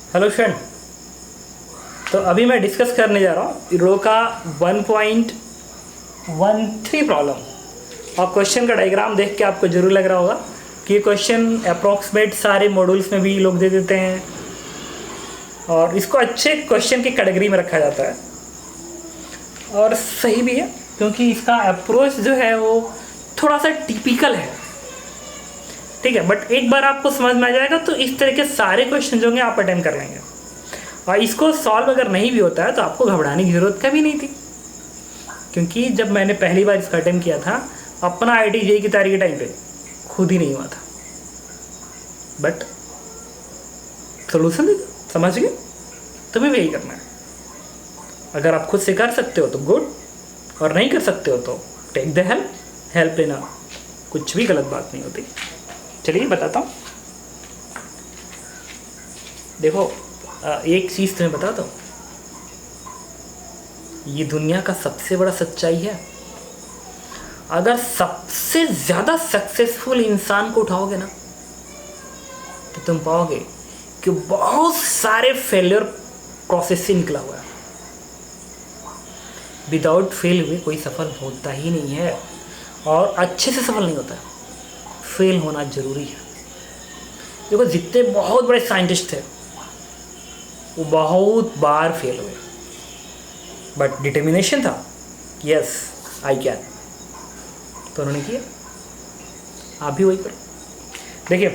Hello friend. तो अभी मैं डिस्कस करने जा रहा हूँ रो का 1.13 प्रॉब्लम। और क्वेश्चन का डायग्राम देख के आपको ज़रूर लग रहा होगा कि ये क्वेश्चन अप्रॉक्सीमेट सारे मॉड्यूल्स में भी लोग दे देते हैं और इसको अच्छे क्वेश्चन की कैटेगरी में रखा जाता है। और सही भी है क्योंकि इसका अप्रोच जो है वो थोड़ा सा टिपिकल है, ठीक है। बट एक बार आपको समझ में आ जाएगा तो इस तरह के सारे क्वेश्चन जो होंगे आप अटेम्प्ट कर लेंगे। और इसको सॉल्व अगर नहीं भी होता है तो आपको घबराने की ज़रूरत कभी नहीं थी, क्योंकि जब मैंने पहली बार इसका अटेम्प्ट किया था अपना IIT JEE की तैयारी के टाइम पे खुद ही नहीं हुआ था। बट सोल्यूशन समझ गए, तुम्हें भी यही करना है। अगर आप खुद से कर सकते हो तो गुड, और नहीं कर सकते हो तो टेक द हेल्प लेना कुछ भी गलत बात नहीं होती। चलिए बताता हूँ। देखो एक चीज़ तुम्हें बताता हूँ, ये दुनिया का सबसे बड़ा सच्चाई है। अगर सबसे ज़्यादा सक्सेसफुल इंसान को उठाओगे ना तो तुम पाओगे कि बहुत सारे फेलियर प्रोसेस से निकला हुआ है। विदाउट फेल हुए कोई सफल होता ही नहीं है, और अच्छे से सफल नहीं होता है। फेल होना जरूरी है। देखो जितने बहुत बड़े साइंटिस्ट थे वो बहुत बार फेल हुए, बट डिटर्मिनेशन था, यस आई कैन, तो उन्होंने किया। आप भी वही करो। देखिए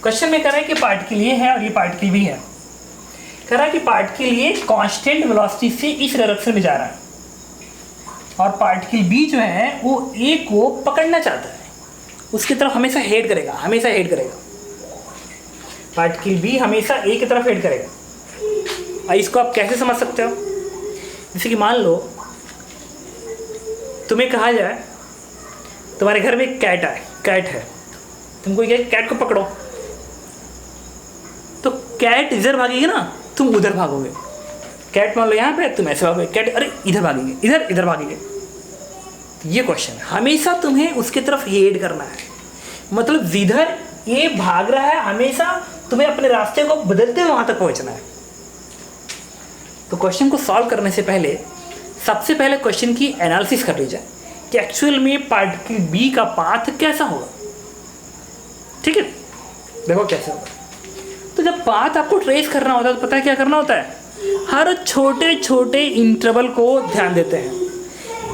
क्वेश्चन में कह रहा है कि पार्टिकल ये है और ये पार्टिकल भी है। कह रहा है कि पार्टिकल ये कांस्टेंट वेलोसिटी से इस डायरेक्शन में जा रहा है और पार्टिकल बी जो है वो ए को पकड़ना चाहता है, उसकी तरफ हमेशा हेड करेगा, हमेशा हेड करेगा। पार्टिकल बी हमेशा ए की तरफ हेड करेगा। इसको आप कैसे समझ सकते हो? जैसे कि मान लो तुम्हें कहा जाए तुम्हारे घर में एक कैट है, तुमको ये कैट को पकड़ो, तो कैट इधर भागेगी ना, तुम उधर भागोगे। कैट मान लो यहाँ पे, तुम ऐसे भागोगे, कैट अरे इधर भागेंगे, इधर भागेंगे। तो ये क्वेश्चन है, हमेशा तुम्हें उसकी तरफ हेड करना है, मतलब जिधर ये भाग रहा है हमेशा तुम्हें अपने रास्ते को बदलते हुए वहां तक पहुंचना है। तो क्वेश्चन को सॉल्व करने से पहले सबसे पहले क्वेश्चन की एनालिसिस कर ली जाए कि एक्चुअल में पार्टिकल बी का पाथ कैसा होगा, ठीक है। देखो कैसे होगा। तो जब पाथ आपको ट्रेस करना होता है तो पता है क्या करना होता है, हर छोटे छोटे इंटरवल को ध्यान देते हैं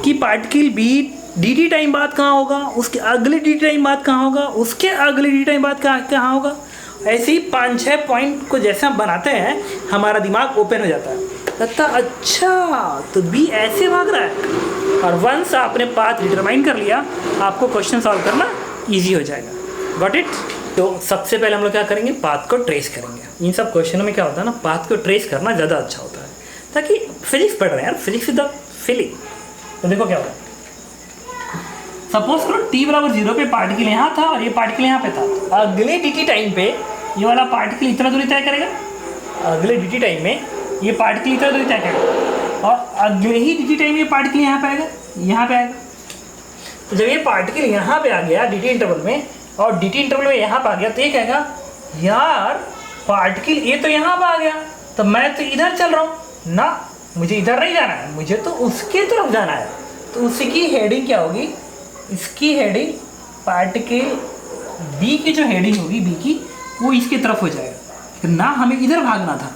कि पार्टिकल बी dt टाइम बाद कहाँ होगा, उसके अगले dt टाइम बाद कहाँ होगा, उसके अगले dt टाइम बाद कहाँ होगा। ऐसे ही 5-6 पॉइंट को जैसे हम बनाते हैं हमारा दिमाग ओपन हो जाता है, लगता अच्छा तो बी ऐसे भाग रहा है। और वंस आपने पाथ डिटरमाइन कर लिया आपको क्वेश्चन सॉल्व करना ईजी हो जाएगा। Got it? तो सबसे पहले हम लोग क्या करेंगे, पाथ को ट्रेस करेंगे। इन सब क्वेश्चनों में क्या होता है ना, पाथ को ट्रेस करना ज़्यादा अच्छा होता है, ताकि फिजिक्स पढ़ रहे हैं यार, फिजिक्स इज द फीलिंग। तो देखो क्या होगा, सपोज करो t बराबर 0 पे पार्टिकल यहाँ था और ये पार्टिकल यहाँ पे था। तो अगले dt टाइम पे ये वाला पार्टिकल इतना दूरी तय करेगा, अगले dt टाइम में ये पार्टिकल इतना दूरी तय करेगा, और अगले ही dt टाइम में ये पार्टिकल यहाँ पे आएगा, यहाँ पे आएगा। तो जब ये पार्टिकल यहाँ पे आ गया dt इंटरवल में और dt इंटरवल में यहाँ पे आ गया, तो ये कहेगा यार पार्टिकल ये तो यहाँ पे आ गया, तो मैं तो इधर चल रहा हूँ ना, मुझे इधर नहीं जाना है, मुझे तो उसके तरफ जाना है। तो उसकी हेडिंग क्या होगी, इसकी हेडिंग पार्टिकल बी की जो हेडिंग होगी बी की वो इसकी तरफ हो जाएगा, ना हमें इधर भागना था।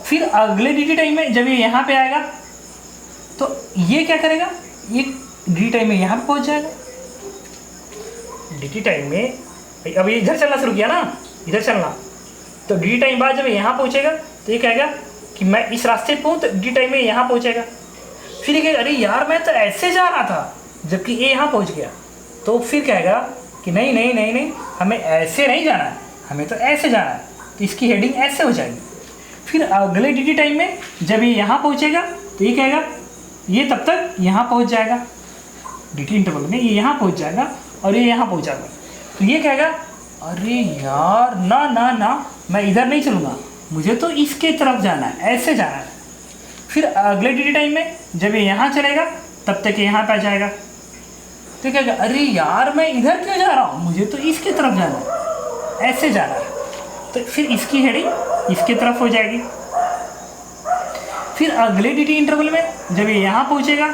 फिर अगले dt टाइम में जब ये यहाँ पे आएगा तो ये क्या करेगा, ये dt टाइम में यहाँ पे पहुँच जाएगा। dt टाइम में अब ये इधर चलना शुरू किया ना, इधर चलना, तो dt टाइम बाद जब यहाँ पहुँचेगा तो ये कहेगा कि मैं इस रास्ते पे हूँ, तो dt टाइम में यहाँ पहुँचेगा। फिर ये कहेगा अरे यार मैं तो ऐसे जा रहा था, जबकि ये यहाँ पहुँच गया। तो फिर कहेगा कि नहीं नहीं नहीं नहीं हमें ऐसे नहीं जाना है, हमें तो ऐसे जाना है, तो इसकी हेडिंग ऐसे हो जाएगी। फिर अगले dt टाइम में जब ये यहाँ पहुँचेगा तो ये कहेगा ये तब तक यहाँ पहुँच जाएगा, dt इंटरवल में ये यहाँ पहुँच जाएगा और ये यहाँ पहुँच जाएगा। तो ये कहेगा अरे यार ना ना ना मैं इधर नहीं चलूँगा, मुझे तो इसके तरफ जाना है, ऐसे जाना है। फिर अगले dt टाइम में जब ये यहाँ चलेगा तब तक ये यहाँ पे आ जाएगा, तो क्या अरे यार मैं इधर क्यों जा रहा हूँ, मुझे तो इसके तरफ जाना है, ऐसे जाना है। तो फिर इसकी हेडिंग इसकी तरफ हो जाएगी। फिर अगले dt इंटरवल में जब ये यहाँ पहुँचेगा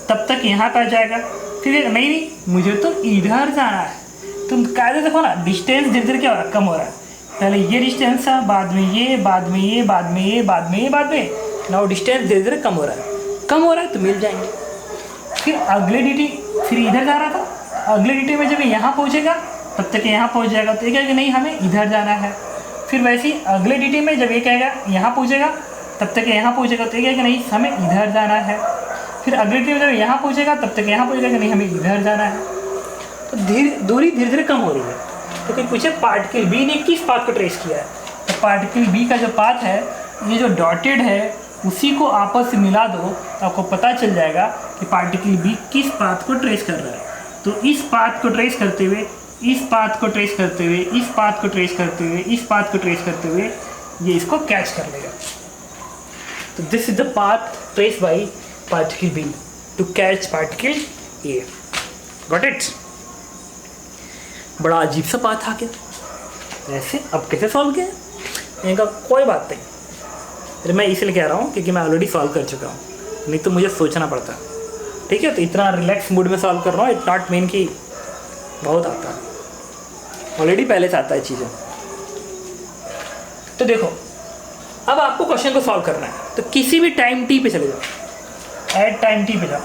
तब तक यहाँ पर आ जाएगा। फिर ये नहीं मुझे तो इधर जाना है। तुम कायदे देखो ना, डिस्टेंस धीरे धीरे क्या हो रहा है, कम हो रहा है। पहले ये डिस्टेंस था, बाद में ये, बाद में ये, बाद में ये, बाद में ये, बाद में नाउ डिस्टेंस धीरे धीरे कम हो रहा है। कम हो रहा है तो मिल जाएंगे। फिर अगले dt फिर इधर जा रहा था, अगले dt में जब यहाँ पहुँचेगा तब तक यहाँ पहुँच जाएगा, तो ये कहेगा नहीं हमें इधर जाना है। फिर वैसे ही अगले dt में जब ये कहेगा यहाँ पहुँचेगा तब तक यहाँ पहुँचेगा, तो ये कहेगा नहीं हमें इधर जाना है। फिर अगले dt में जब यहाँ पहुँचेगा तब तक यहाँ पहुँचेगा कि नहीं हमें इधर जाना है। तो दूरी धीरे धीरे कम हो रही है। तो कोई पूछे पार्टिकल बी ने किस पाथ को ट्रेस किया है, तो पार्टिकल बी का जो पाथ है, ये जो डॉटेड है उसी को आपस से मिला दो तो आपको पता चल जाएगा कि पार्टिकल बी किस पाथ को ट्रेस कर रहा है। तो इस पाथ को ट्रेस करते हुए, इस पाथ को ट्रेस करते हुए, इस पाथ को ट्रेस करते हुए, इस पाथ को ट्रेस करते हुए ये इसको कैच कर लेगा। तो this is the path trace by particle B to catch particle A. Got it? बड़ा अजीब सा पाथ आ गया। ऐसे अब कैसे सॉल्व किया? मैंने कहा कोई बात नहीं, अरे मैं इसलिए कह रहा हूँ क्योंकि मैं ऑलरेडी सॉल्व कर चुका हूँ, नहीं तो मुझे सोचना पड़ता। ठीक है, तो इतना रिलैक्स मूड में सॉल्व कर रहा हूँ। इट नॉट मीन कि बहुत आता है, ऑलरेडी पहले से आता है चीज़ें। तो देखो अब आपको क्वेश्चन को सॉल्व करना है, तो किसी भी टाइम टी पे चले जाओ, एट टाइम टी पे जाओ,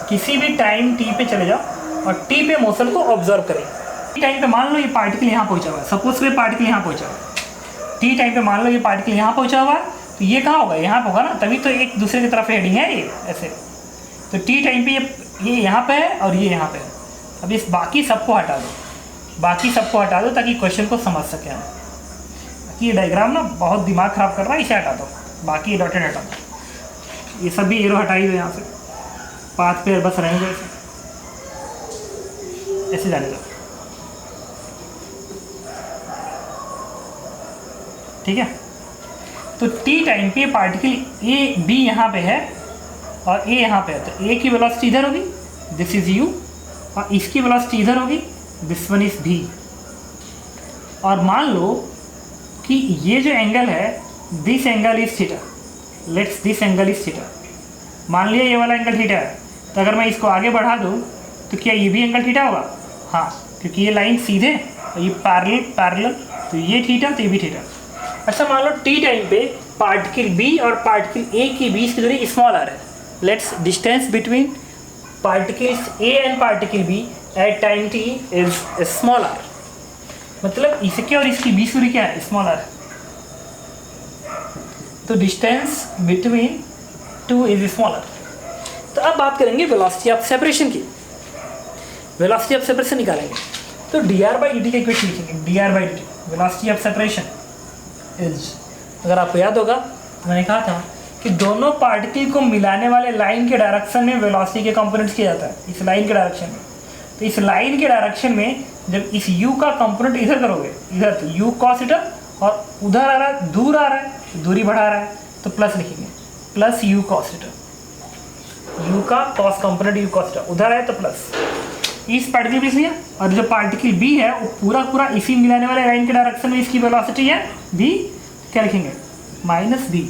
किसी भी टाइम टी पे चले जाओ और टी पे मोशन को ऑब्जर्व करें। टी टाइम पे मान लो ये पार्टिकल यहाँ पहुँचा हुआ है, सपोज ये पार्टिकल यहाँ पहुँचा हुआ है। टी टाइम पे मान लो ये पार्टिकल यहाँ पहुँचा हुआ है, तो ये कहाँ होगा, यहाँ पे होगा ना, तभी तो एक दूसरे की तरफ हेडिंग है ये ऐसे। तो टी टाइम पे ये यहाँ पे है और ये यहाँ पे है। अब इस बाकी सबको हटा दो, बाकी सबको हटा दो ताकि क्वेश्चन को समझ सकें हम। ये डायग्राम ना बहुत दिमाग ख़राब कर रहा है, इसे हटा दो, बाकी ये डॉटेड हटा दो, ये सभी एरो हटाई दो यहाँ से, पाथ पे बस रहेंगे ऐसे जाने दो। ठीक है, तो टी टाइम पे पार्टिकल ए बी यहाँ पे है और ए यहाँ पे है, तो ए की वेलोसिटी इधर होगी, दिस इज यू, और इसकी वेलोसिटी इधर होगी, दिस वन इज भी। और मान लो कि ये जो एंगल है, this angle is theta, let's this angle is theta. मान लिया ये वाला एंगल थीटा है, तो अगर मैं इसको आगे बढ़ा दूँ तो क्या ये भी एंगल थीटा होगा? हाँ, क्योंकि ये लाइन सीधे और ये पैरेलल, तो ये थीटा तो ये भी थीटा। अच्छा मान लो टी टाइम पे पार्टिकल बी और पार्टिकल ए के बीच की दूरी स्मॉल आर है। Let's distance between particles A and particle B at time T is small R. मतलब इसके और इसकी बीच दूरी क्या है? Small R. तो distance between two is small R. तो अब बात करेंगे वेलोसिटी ऑफ सेपरेशन की। वेलोसिटी ऑफ सेपरेशन निकालेंगे तो dr बाई dt का इक्वेशन लिखेंगे, dr by dt velocity of separation is, अगर आपको याद होगा मैंने कहा था कि दोनों पार्टिकल को मिलाने वाले लाइन के डायरेक्शन में वेलोसिटी के कंपोनेंट्स किया जाता है, इस लाइन के डायरेक्शन में। तो इस लाइन के डायरेक्शन में जब इस u का कंपोनेंट इधर करोगे, इधर तो u cos थीटा, और उधर आ रहा है, दूर आ रहा है, दूरी बढ़ा रहा है, तो प्लस लिखेंगे, plus u cos theta, u का cos component u cos theta, उधर है तो प्लस इस पार्टिकल भी लिया। और जो पार्टिकल बी है वो पूरा इसी मिलाने वाले लाइन के डायरेक्शन में इसकी वेलोसिटी है v, क्या लिखेंगे? Minus v।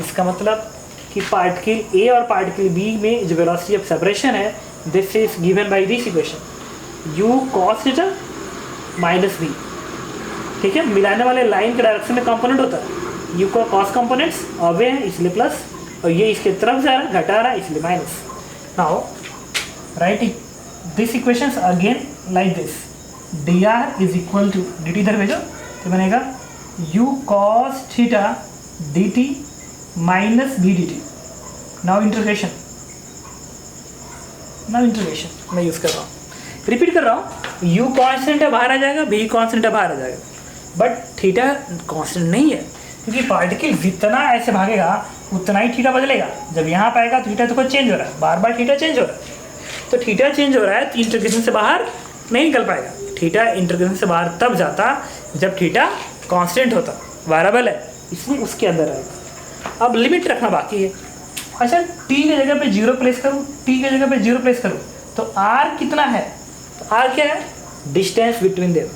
इसका मतलब कि पार्टिकल ए और पार्टिकल बी में जो वेलोसिटी ऑफ सेपरेशन है, this is given by this equation, u cos theta minus v। ठीक है, मिलाने वाले लाइन के डायरेक्शन में कंपोनेंट होता है, u का cos कंपोनेंट्स अवे हैं इसलिए प्लस, और ये इसके तरफ जा रहा है, घटा रहा है इसलिए minus. Now write this equations again like this, dr is equal to dt इधर भेजो तो बनेगा u cos theta dt minus b dt। Now integration मैं यूज़ कर रहा हूँ, रिपीट कर रहा हूँ, u कांस्टेंट है बाहर आ जाएगा, b कांस्टेंट है बाहर आ जाएगा, बट थीटा कांस्टेंट नहीं है क्योंकि पार्टिकल जितना ऐसे भागेगा उतना ही थीटा बदलेगा। जब यहाँ पे आएगा तो थीटा तो कुछ चेंज हो रहा है, बार बार थीटा चेंज हो रहा है, तो थीटा चेंज हो रहा है तो इंटीग्रेशन से बाहर नहीं निकल पाएगा। थीटा इंटीग्रेशन से बाहर तब जाता जब थीटा कांस्टेंट होता, वेरिएबल है इसलिए उसके अंदर आएगा। अब लिमिट रखना बाकी है। अच्छा टी की जगह पे 0 प्लेस करूँ, टी की जगह पे 0 प्लेस करूँ तो r कितना है? तो r क्या है? डिस्टेंस बिटवीन देम,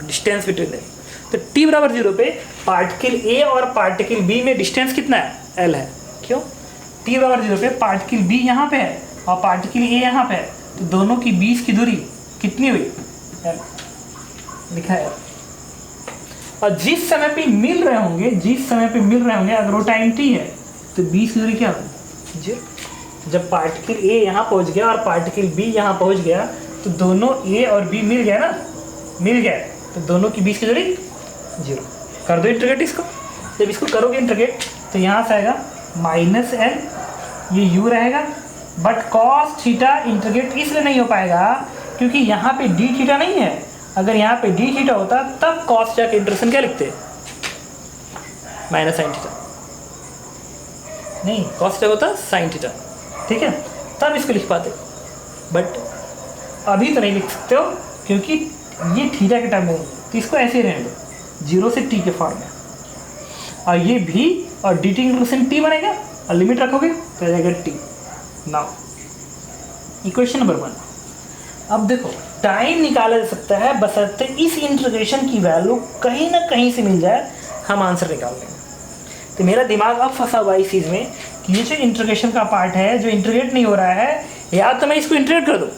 तो t बराबर 0 पे पार्टिकल A और पार्टिकल B में डिस्टेंस कितना है, L है। क्यों? t बराबर 0 पे पार्टिकल B यहाँ पे है और पार्टिकल A यहाँ पे है, तो दोनों की बीच की दूरी कितनी हुई, L लिखा है। और जिस समय पे मिल रहे होंगे अगर वो टाइम t है तो बीच की दूरी क्या होगी, 0। जब पार्टिकल A यहाँ पहुँच गया और पार्टिकल B यहाँ पहुँच गया तो दोनों A और B मिल गया ना, मिल गया, तो दोनों की बीच की दूरी 0। कर दो इंटीग्रेट इसको। जब इसको करोगे इंटीग्रेट तो यहाँ से आएगा -L, ये u रहेगा, बट cos थीटा इंटीग्रेट इसलिए नहीं हो पाएगा क्योंकि यहाँ पे d थीटा नहीं है। अगर यहाँ पे d थीटा होता तब cos थीटा के इंटीग्रेशन क्या लिखते, -sin थीटा, नहीं cos थीटा होता sin थीटा, ठीक है, तब इसको लिख पाते। बट अभी तो नहीं लिख सकते हो क्योंकि ये थीटा के टर्म में नहीं है, तो इसको ऐसे ही रहने दो 0 से t के फॉर्म में, और ये भी और dt इंटीग्रेशन t बनेगा और लिमिट रखोगे तो आ जाएगा t। Now equation number 1। अब देखो टाइम निकाला जा सकता है बशर्ते इस इंटीग्रेशन की वैल्यू कहीं ना कहीं से मिल जाए, हम आंसर निकाल लेंगे। तो मेरा दिमाग अब फंसा हुआ इस चीज़ में कि ये जो इंटीग्रेशन का पार्ट है जो इंटीग्रेट नहीं हो रहा है, या तो मैं इसको इंटीग्रेट कर दूँ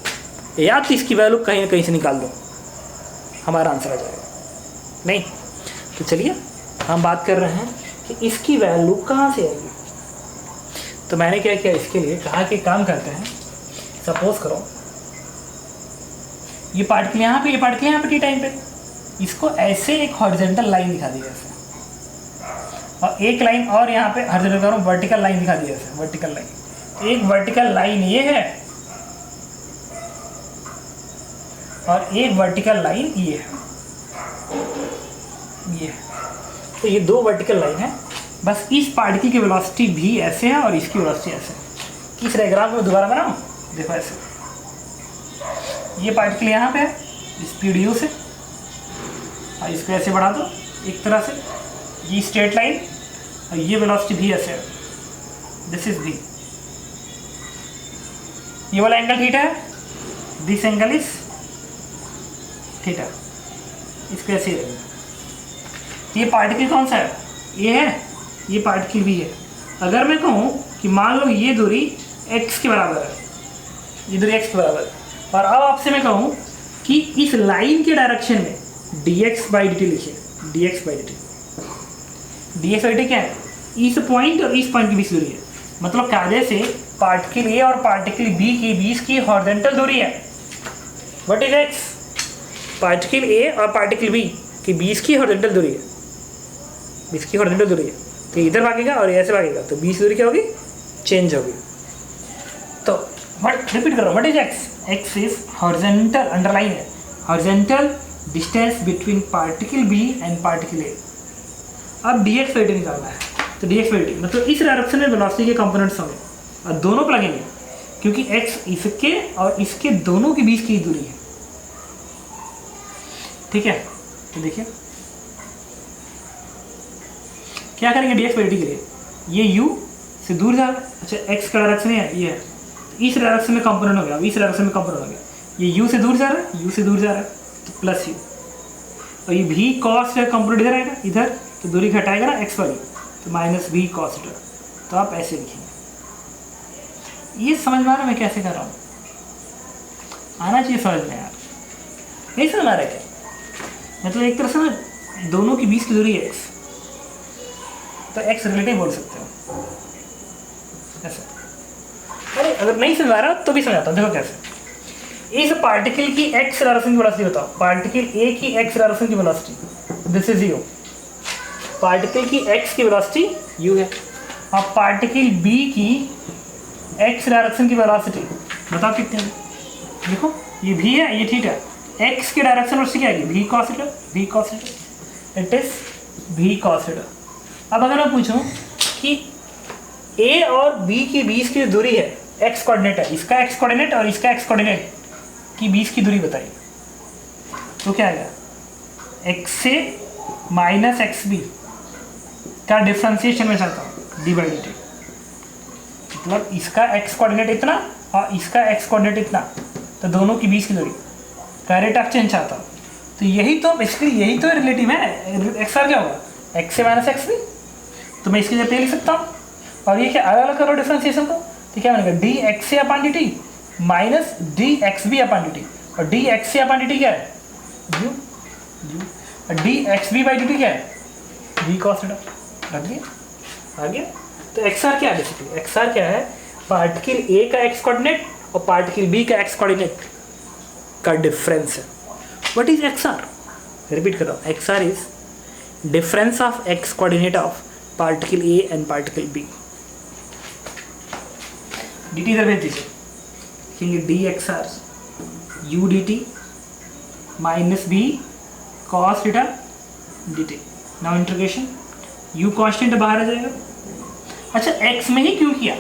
या तो इसकी वैल्यू कहीं ना कहीं से निकाल दूँ, हमारा आंसर आ जाएगा। नहीं तो चलिए हम बात कर रहे हैं कि इसकी वैल्यू कहाँ से आएगी। तो मैंने क्या किया, इसके लिए कहा कि काम करते हैं, सपोज करो ये पार्टिकल यहाँ पे, ये पार्टिकल यहाँ पे टी टाइम पे, इसको ऐसे एक हॉरिजॉन्टल लाइन दिखा दी ऐसे, और एक लाइन और यहाँ पे हॉरिजॉन्टल करो वर्टिकल लाइन दिखा दी ऐसे, वर्टिकल लाइन, एक वर्टिकल लाइन ये है और एक वर्टिकल लाइन ये है, ये तो ये दो वर्टिकल लाइन है। बस इस पार्टिकल की वेलोसिटी भी ऐसे है और इसकी वेलोसिटी ऐसे है। इस डायग्राम को दोबारा बनाओ, देखो ऐसे, ये पार्टिकल यहाँ पे है स्पीड u से, और इसको ऐसे बढ़ा दो एक तरह से, ये स्ट्रेट लाइन और ये वेलोसिटी भी ऐसे है, दिस इज v। ये वाला एंगल थीटा है, दिस एंगल इज थीटा, इसको ऐसे ही रहेगा। ये पार्टिकल कौन सा है, ये है, ये पार्टिकल भी है। अगर मैं कहूँ कि मान लो ये दूरी x के बराबर है, ये दूरी x के बराबर है, और अब आपसे मैं कहूँ कि इस लाइन के डायरेक्शन में dx/dt लिखिए, dx/dt, dx/dt क्या है, इस पॉइंट और इस पॉइंट के बीच दूरी है। मतलब कायदे से पार्टिकल A और पार्टिकल B के बीच की हॉरिजॉन्टल दूरी है, what is x, particle A और पार्टिकल B के बीच की हॉरिजॉन्टल दूरी है, बीच की हॉरिजॉन्टल दूरी है, तो इधर भागेगा और ऐसे भागेगा, तो बीच दूरी क्या होगी, चेंज होगी। तो व्हाट, रिपीट करो, what is x, x is horizontal, underline है, horizontal distance between particle B and particle A। अब dx/dt निकालना है, तो dx/dt मतलब इस डायरेक्शन में वेलोसिटी के कंपोनेंट्स होंगे और दोनों पर लगेंगे क्योंकि x इसके और इसके दोनों के बीच की दूरी है, ठीक है। तो देखिए क्या करेंगे dx/dt के लिए, ये u से दूर जा रहा है, अच्छा x का डायरेक्शन है ये है, इस डायरेक्शन में कंपोनेंट हो गया, इस डायरेक्शन में कंपोनेंट हो गया, ये u से दूर जा रहा है, u से दूर जा रहा है तो प्लस u, और ये v cos का कंपोनेंट इधर आएगा, इधर तो दूरी घटाएगा ना x वाली, तो -v cos थीटा। तो आप ऐसे लिखेंगे। ये समझ में आ रहा है मैं कैसे कर रहा हूँ, आना चाहिए समझ में यार, नहीं समझ आ रहा है क्या, मतलब एक तरह से ना दोनों के बीच की दूरी है x, तो x रिलेटिव बोल सकते हो ऐसे। अरे अगर नहीं समझ आ रहा तो भी समझाता हूँ, देखो कैसे। इस पार्टिकल की x डायरेक्शन की वेलोसिटी बताओ, पार्टिकल A की x डायरेक्शन की velocity this is u, particle की x की वेलोसिटी u है, और पार्टिकल B की x डायरेक्शन की वेलोसिटी बताओ कितनी है, देखो ये v है, ये थीटा, x की डायरेक्शन वेलोसिटी क्या आएगी, v cos theta, v cos theta, it is v cos theta. अब अगर मैं पूछूं कि A और B के बीच की दूरी है, x कोऑर्डिनेट है, इसका x कोऑर्डिनेट और इसका x कोऑर्डिनेट की बीच की दूरी बताइए, तो क्या आएगा, x से -xb का डिफ्रेंशिएशन में चाहता हूँ d/dt, मतलब इसका x कोऑर्डिनेट इतना और इसका x कोऑर्डिनेट इतना, तो दोनों के बीच की दूरी का रेट ऑफ चेंज चाहता हूँ, तो यही तो बेसिकली यही तो रिलेटिव है। एक्स आर क्या होगा, एक्स से माइनस एक्स भी, तो मैं इसकी जगह पे लिख सकता हूँ। और ये क्या अलग अलग करो डिफ्रेंसिएशन को, तो क्या बनेगा डी एक्स से upon D T minus D X B upon D T, और डी एक्स से अपॉन डी टी क्या है यू यू, और D X B by D T क्या है वी कॉस थीटा। लग गया, आ गया। तो एक्स आर क्या है बेसिकली, एक्स आर क्या है, पार्टिकल ए का एक्स कोऑर्डिनेट और पार्टिकल बी का एक्स कोऑर्डिनेट का डिफरेंस है। What is X R, repeat कर रहा हूँ, X R is difference of X coordinate of particle A and particle B. D T इधर भेज दीजिए, लिखेंगे D X R U D T minus B cos theta D T. Now integration, U constant बाहर आ जाएगा। अच्छा x में ही क्यों किया,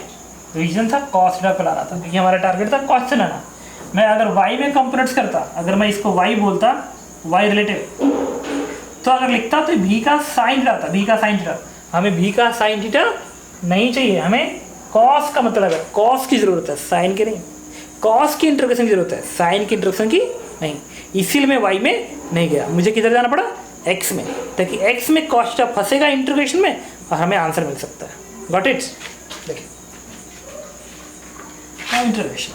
रीजन था कॉस थीटा को लाना था, क्योंकि हमारा टारगेट था कॉस से लाना। मैं अगर वाई में कंपोनेंट्स करता, अगर मैं इसको वाई बोलता, वाई रिलेटिव, तो अगर लिखता तो भी का साइन थीटा था, भी का साइन थीटा। हमें भी का साइन थीटा नहीं चाहिए, हमें कॉस का मतलब है, कॉस की जरूरत है, साइन की नहीं। कॉस की इंटरप्रिटेशन की जरूरत है, साइन की इंटरप्रिटेशन की नहीं। इसीलिए मैं वाई में नहीं गया, मुझे किधर जाना पड़ा, एक्स में, ताकि एक्स में कॉस थीटा फंसेगा इंटीग्रेशन में और हमें आंसर मिल सकता है। Got it. देखिए इंटीग्रेशन,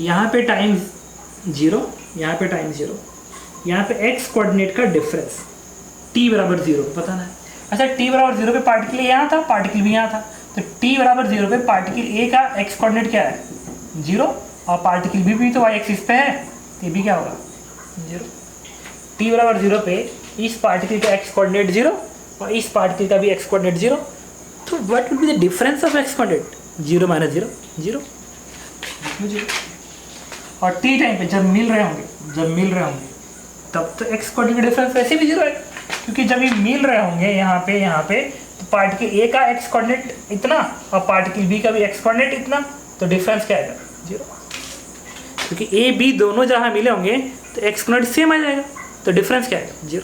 यहाँ पे टाइम 0, यहाँ पे टाइम 0, यहाँ पे एक्स कोऑर्डिनेट का डिफरेंस t बराबर 0 पता ना है। अच्छा t बराबर 0 पे पार्टिकल ए यहाँ था, पार्टिकल बी यहाँ था, तो t बराबर 0 पे पार्टिकल ए का एक्स कोऑर्डिनेट क्या है 0, और पार्टिकल बी भी तो वाई एक्सिस पे है, तो ये भी क्या होगा 0। t बराबर 0 पे इस पार्टिकल का एक्स कोऑर्डिनेट 0 और इस पार्टिकल का भी एक्स कोऑर्डिनेट 0, तो what will be the difference of X coordinate 0 minus 0 0। और t टाइम पे जब मिल रहे होंगे तब तो एक्स कोऑर्डिनेट डिफरेंस वैसे भी 0 है, क्योंकि जब ये मिल रहे होंगे यहाँ पे तो पार्टिकल ए का एक्स कोऑर्डिनेट इतना और पार्टिकल बी का भी एक्स कोऑर्डिनेट इतना, तो डिफरेंस क्या आएगा 0, क्योंकि ए बी दोनों जहाँ मिले होंगे तो एक्स कोऑर्डिनेट सेम आ जाएगा, तो डिफरेंस क्या आएगा 0।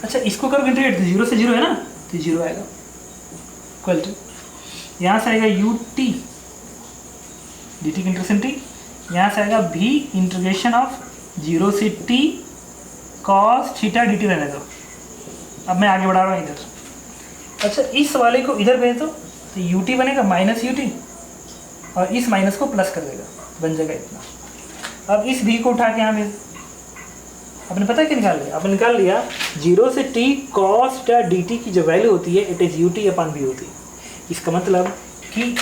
अच्छा इसको करोगे इंटीग्रेट, 0 से 0 है ना, तो 0 आएगा इक्वल टू, यहाँ से आएगा यू टी डी टी की इंटीग्रेशन टी, यहाँ से आएगा भी इंटीग्रेशन ऑफ 0 से t cos theta D T रहने दो। अब मैं आगे बढ़ा रहा हूँ इधर। अच्छा इस वाले को इधर भेज दो, तो यू टी बनेगा माइनस यू टी, और इस माइनस को प्लस कर देगा, बन जाएगा इतना। अब इस भी को उठा के यहाँ भेज, आपने पता है क्या निकाल लिया, आपने निकाल लिया 0 से t cos theta D T की जो वैल्यू होती है it is U T upon B होती है। इसका मतलब कि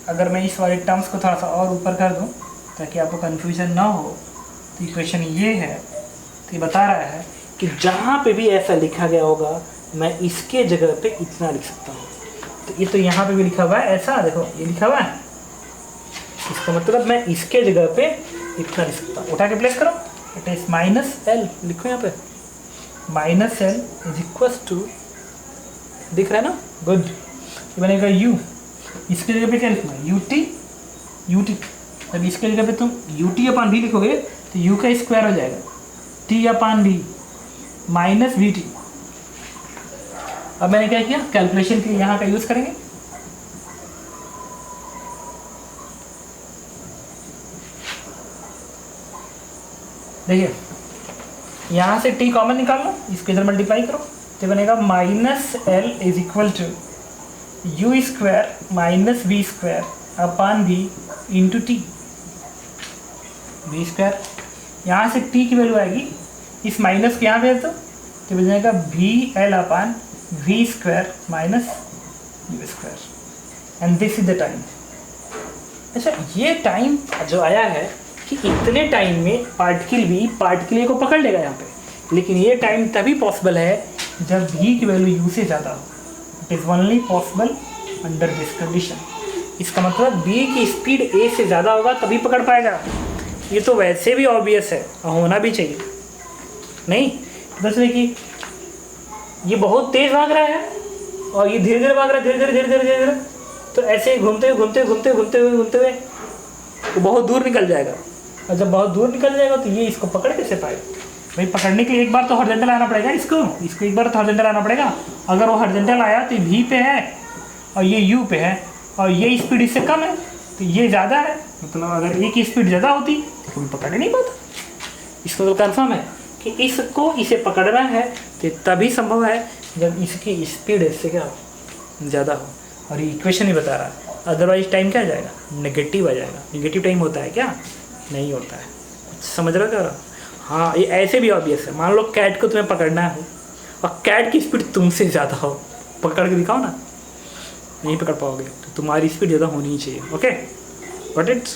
अगर मैं इस वाले टर्म्स को थोड़ा सा और ऊपर कर दूँ ताकि आपको कन्फ्यूजन ना हो, तो इक्वेशन ये है, तो ये बता रहा है कि जहाँ पे भी ऐसा लिखा गया होगा मैं इसके जगह पे इतना लिख सकता हूँ। तो ये तो यहाँ पे भी लिखा हुआ है ऐसा, देखो ये लिखा हुआ है, इसका मतलब मैं इसके जगह पे इतना लिख सकता हूँ। उठा के प्लेस करो, इट इज माइनस एल, लिखो यहाँ पे minus L is equal to, दिख रहा है ना, गुड। ये बनेगा यू, इसके जगह पे क्या लिखना है यू टी। अब इसके जगह पे तुम यू टी अपान भी लिखोगे तो यू का स्क्वायर हो जाएगा T upon B minus we T. अब मैंने क्या किया, कैलकुलेशन के लिए यहाँ का यूज़ करेंगे। देखिए यहाँ से टी कॉमन निकाल लो, इसके इधर मल्टीप्लाई करो, तो बनेगा minus L is equal to U square minus B square upon B into T, B square. यहाँ से टी की वैल्यू आएगी, इस माइनस के यहाँ भेज दो, तो बन जाएगा भी L upon V square minus U square, and this is the time. अच्छा ये टाइम जो आया है कि इतने टाइम में पार्टिकल बी पार्टिकल ए को पकड़ लेगा यहाँ पे, लेकिन ये टाइम तभी पॉसिबल है जब भी की वैल्यू यू से ज़्यादा हो। It is only possible under this condition. इसका मतलब बी की स्पीड ए से ज़्यादा होगा तभी पकड़ पाएगा। ये तो वैसे भी ऑब्वियस है और होना भी चाहिए, नहीं बस देखिए ये बहुत तेज़ भाग रहा है और ये धीरे धीरे भाग रहा है, धीरे धीरे, तो ऐसे घूमते हुए वो बहुत दूर निकल जाएगा, और जब बहुत दूर निकल जाएगा तो ये इसको पकड़ कैसे पाएगा भाई। पकड़ने के लिए एक बार तो हॉरिजॉन्टल आना पड़ेगा, इसको एक बार तो हॉरिजॉन्टल आना पड़ेगा। अगर वो हॉरिजॉन्टल आया तो भी पे है और ये यू पे है और ये स्पीड इससे कम है तो ये ज़्यादा है, मतलब अगर ए की स्पीड ज़्यादा होती तो कोई पकड़ ही नहीं पाता। इसका मतलब कन्फर्म है कि इसको इसे पकड़ना है तो तभी संभव है जब इसकी स्पीड इससे क्या हो, ज़्यादा हो। और ये इक्वेशन ही बता रहा है, अदरवाइज टाइम क्या आ जाएगा, नेगेटिव आ जाएगा। नेगेटिव टाइम होता है क्या, नहीं होता है। समझ रहे हो? हाँ, ये ऐसे भी ऑब्वियस है। मान लो कैट को तुम्हें पकड़ना है और कैट की स्पीड तुमसे ज़्यादा हो, पकड़ के दिखाओ ना, नहीं पकड़ पाओगे, तो तुम्हारी स्पीड ज़्यादा होनी ही चाहिए। Okay, got it.